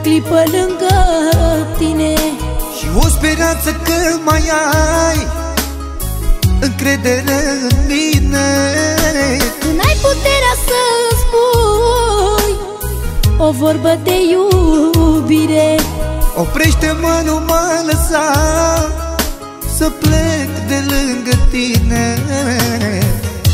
clipă lângă tine și o speranță că mai ai încredere în mine. Când ai puterea să spui o vorbă de iubire, oprește-mă, nu mă lăsa să plec de lângă tine.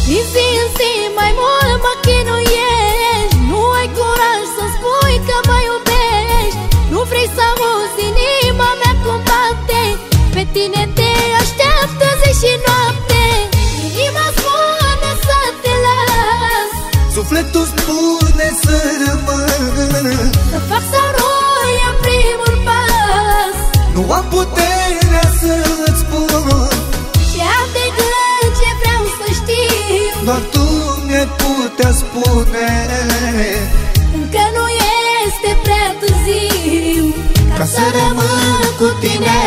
Din zi în zi mai mult mă chinuiești, nu ai curaj să spui că mă iubești. Nu vrei să auzi inima mea cum bate, pe tine te așteaptă zi și noapte. Inima spune să te las, sufletul spune să rămân, să fac să roi în primul pas. nu am puterea să-ți spun Ce am de gând, ce vreau să știu, doar tu mi-ai putea spune. încă nu este prea târziu Ca să rămân cu tine.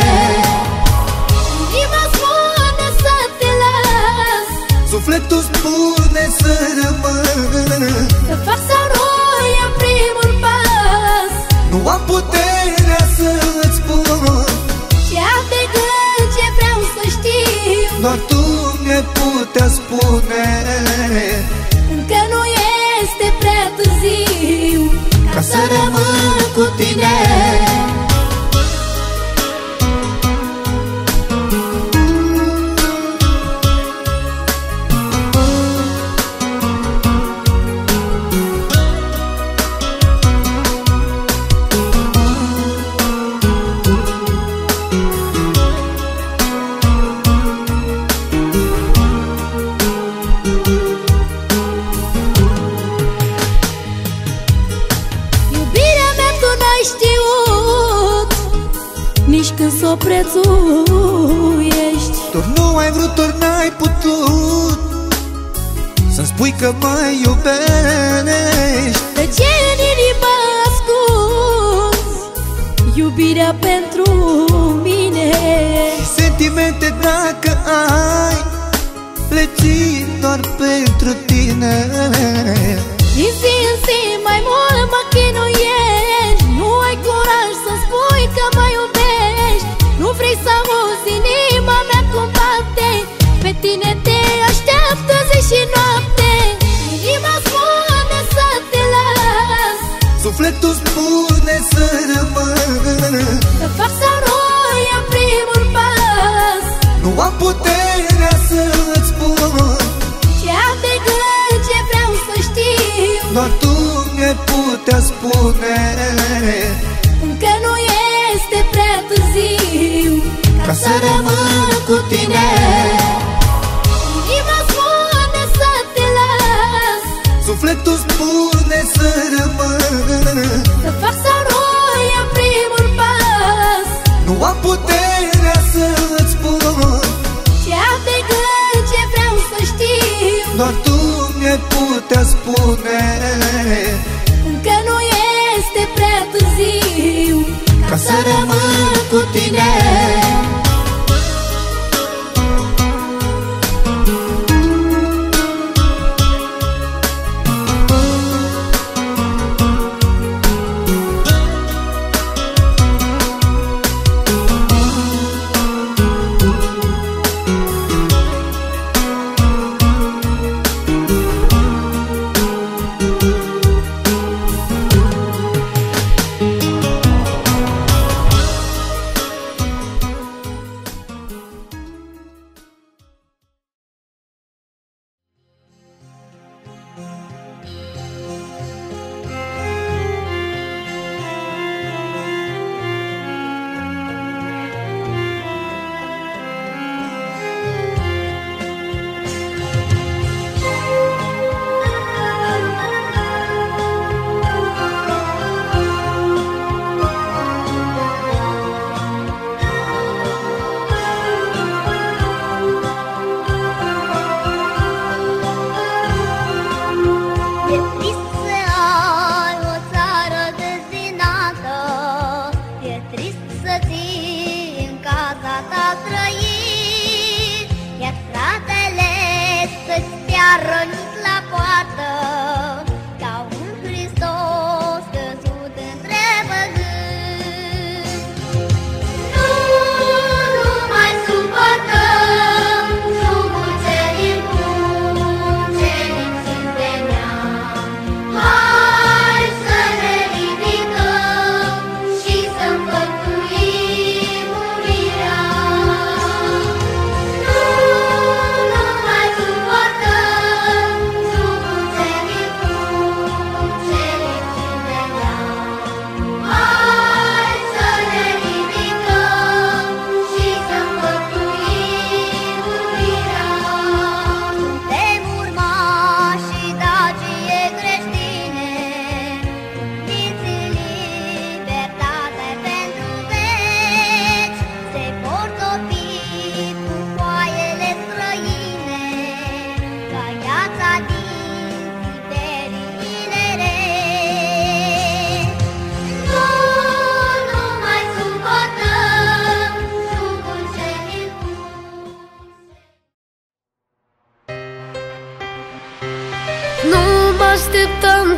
Inima spune să te las, Sufletul spune să rămân, să fac să roi în primul pas. nu am puterea să-ți spun Ce am de gând, ce vreau să știu, doar tu mi-ai putea spune. încă nu este prea târziu Ca să rămân cu tine. Nici când s-o prețuiești, Tu nu ai vrut, ori n-ai putut să-mi spui că mă iubești. de ce în inimă ascunzi iubirea pentru mine? Și sentimente dacă ai, le țin doar pentru tine. Din zi în zi mai mult mă chinuiești, nu ai curaj să spui că mă iubești. Nu vrei să auzi inima mea cum bate, pe tine te așteaptă zi și noapte. Inima spune să te las, Sufletul spune să rămân, să fac să roi în primul pas. nu am puterea să-ți spun Ce am de gând, ce vreau să știu, doar tu mi-ai putea spune. încă nu este prea târziu Ca să rămân cu tine. Inima spune să te las, Sufletul spune să rămân, să fac să roi în primul pas. nu am puterea să-ți spun Ce am de gând, ce vreau să știu, doar tu mi-ai putea spune. încă nu este prea târziu Ca să rămân cu tine.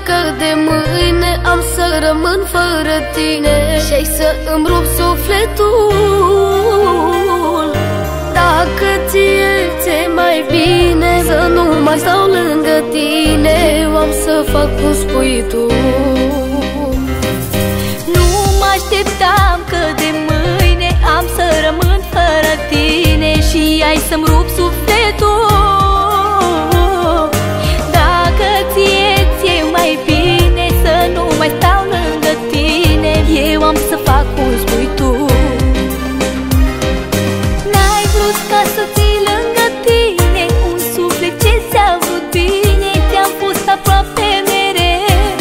că de mâine am să rămân fără tine și-ai să îmi rup sufletul. Dacă ție mai bine să nu mai stau lângă tine, eu am să fac cum spui tu. Nu mă așteptam că de mâine am să rămân fără tine și ai să-mi rup sufletul. Dacă ție mai bine să nu mai stau lângă tine, eu am să fac cum spui tu. N-ai vrut ca să fii lângă tine un suflet ce ți-a vrut bine, te-am fost aproape mereu.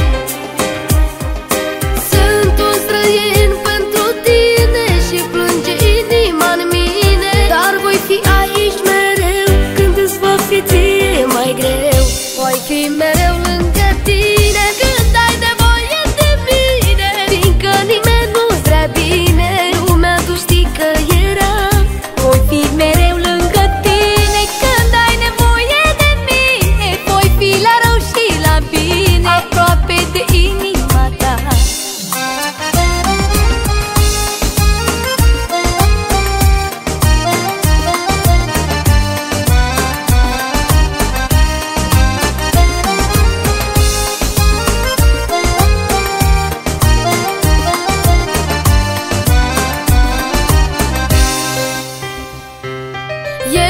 Sunt un străin pentru tine și plânge inima în mine, dar voi fi aici mereu când îți va fi ție mai greu. Voi fi mereu lângă tine când ai nevoie de mine, fiindcă nimeni nu-ți vrea bine, lumea tu știi că era. Voi fi mereu lângă tine când ai nevoie de mine, voi fi la rău și la bine, aproape de inima ta.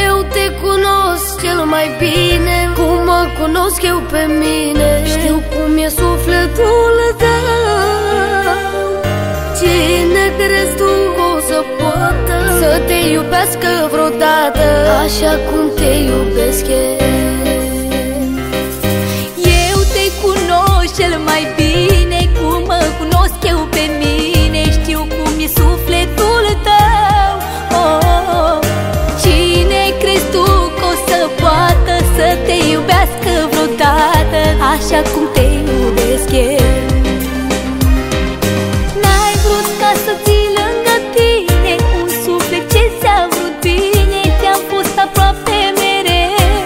Eu te cunosc cel mai bine, cum mă cunosc eu pe mine. Știu cum e sufletul tău. Cine crezi tu că o să poată să te iubească vreodată așa cum te iubesc eu? Eu te cunosc cel mai bine, cum mă cunosc eu pe mine. Știu cum e sufletul tău. Cine crezi tu că o să poată să te iubească vreodată așa cum te iubesc eu? N-ai vrut ca să fii lângă tine un suflet ce ți-a vrut bine, te-am fost aproape mereu.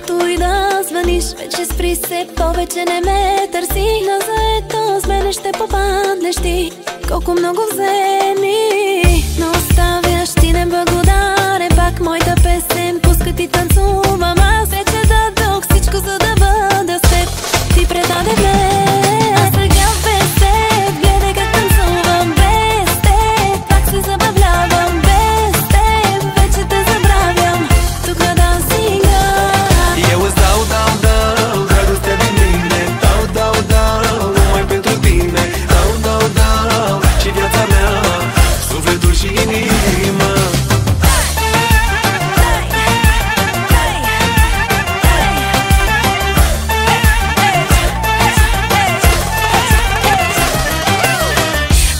Колкото и да звъниш, вече спри се, повече не ме търси. На заето с мене ще попаднеш ти. Колко много вземи, но оставяш ти неблагодарен. Пак моята песен пуска ти танцувам. Аз вече дадох всичко, за да бъда с теб. Ти предаде мен, а сега без теб гледай как танцувам. Без теб пак се забавлявам. Без теб вече те забравям. Тук на дансинга eu îți dau, dragostea din mine. Dau, numai pentru tine. Dau, și viața mea, sufletul și inima.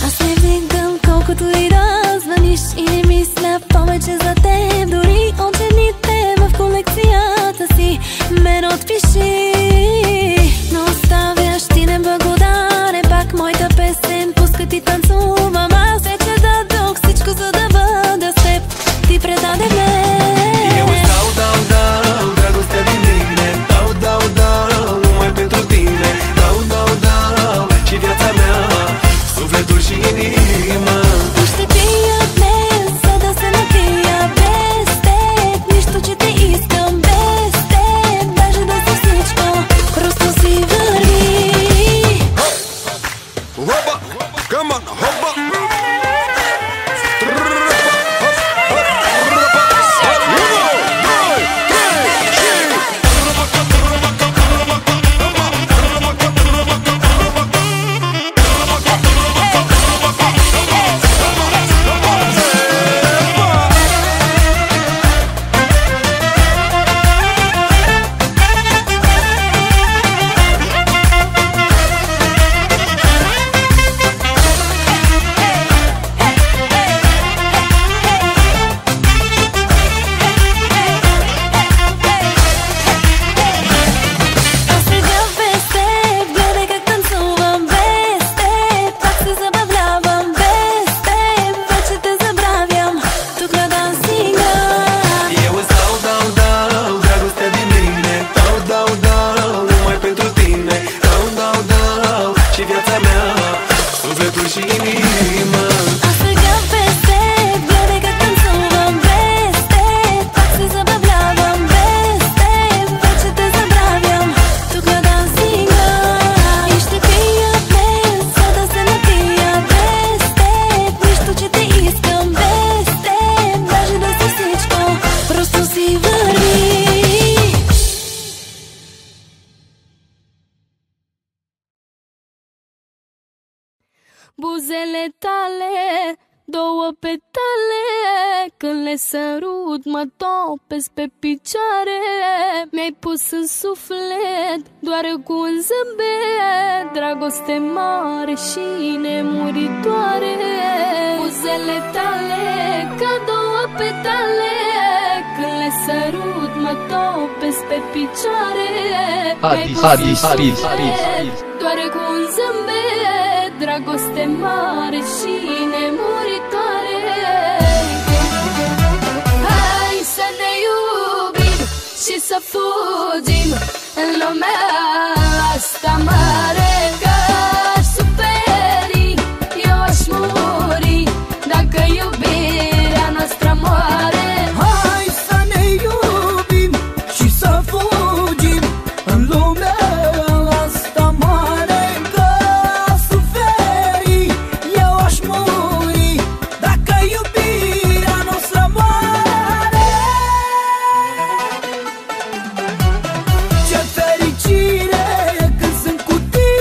Аз не вдигам колкото и да звъниш и не мисля повече за теб. Дори оцените в колекцията си мен отпиши, но оставяш ти неблагодарен. Пак моята песен пуска ти танцувам. Аз вече дадох всичко, за да бъда с теб. Ти предаде мен. Eu îți dau, dragostea din mine. Dau, numai pentru tine. Dau, și viața mea, sufletul și inima. Tu ще пия днес, за да се напия. Без теб нищо, че те искам. Без теб даже да си всичко, просто си върви. Hoppa, come on, hoppa. Buzele tale, două petale, când le sărut mă topesc pe picioare. Mi-ai pus în suflet doar cu un zâmbet, dragoste mare și nemuritoare. Buzele tale, ca două petale, când le sărut mă topesc pe picioare. Mi-ai pus în suflet doar cu un zâmbet, dragoste mare și nemuritoare. Hai să ne iubim și să fugim în lumea asta mare. Că aș suferi, eu aș muri dacă iubirea noastră moare. Hai să ne iubim și să fugim în lumea asta mare. Că aș suferi, eu aș muri dacă iubirea noastră moare. Ce fericire când sunt cu tine.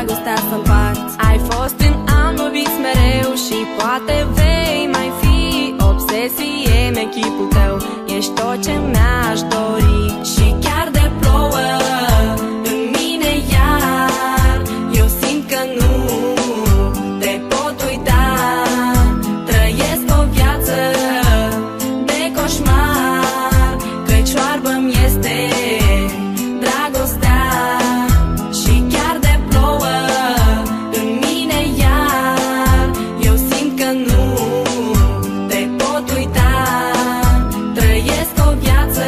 dragostea să împarți. Ai fost în an, mă vis mereu și poate vei mai fi obsesie în echipul tău. Ești tot ce mi-aș dori și chiar de plouă în mine iar eu simt că nu te pot uita. Trăiesc o viață de coșmar, căci oarbă-mi este dragostea. Și chiar de plouă în mine iar eu simt că nu te pot uita. Trăiesc o viață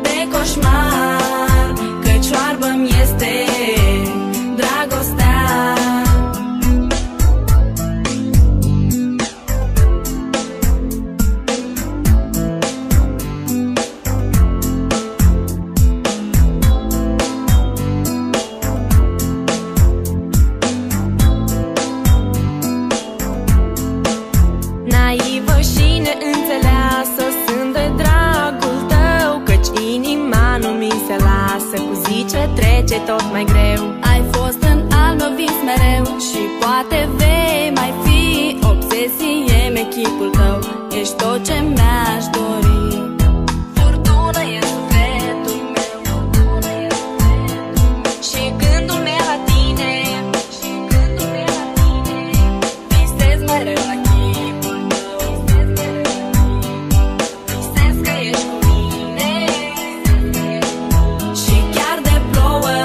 de coșmar, căci oarbă-mi este dragostea. Naivă și neînțeleasă sunt de dragul tău, căci inima nu mi se lasă, cu zi ce trece tot mai greu. Ai fost în al meu vis mereu și poate vei mai fi obsesie-n echipul tău. Ești tot ce mi-aș dori. Furtună e sufletul meu, furtună e sufletul meu. Și gândul meu la tine, și gândul meu la tine. Visez mereu la chipul tău, visez mereu la chipul tău. Visez că ești cu mine, Și chiar de plouă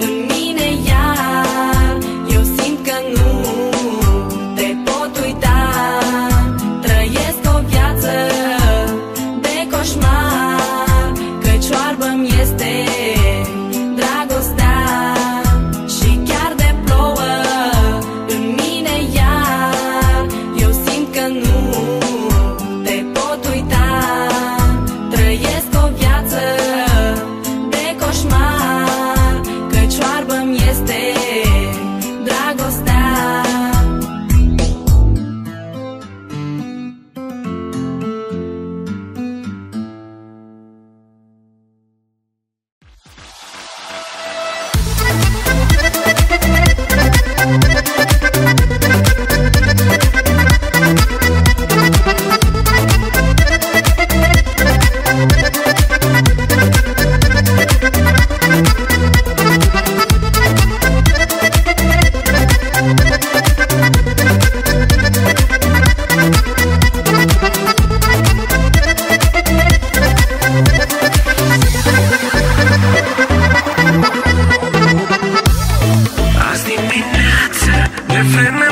în mine iar eu simt că nu te pot uita. Trăiesc o viață de coșmar, căci oarbă-mi este dragostea. Și chiar de plouă în mine iar eu simt că nu te pot uita. Trăiesc o viață de coșmar, căci oarbă-mi este dragostea. Azi dimineață ne frână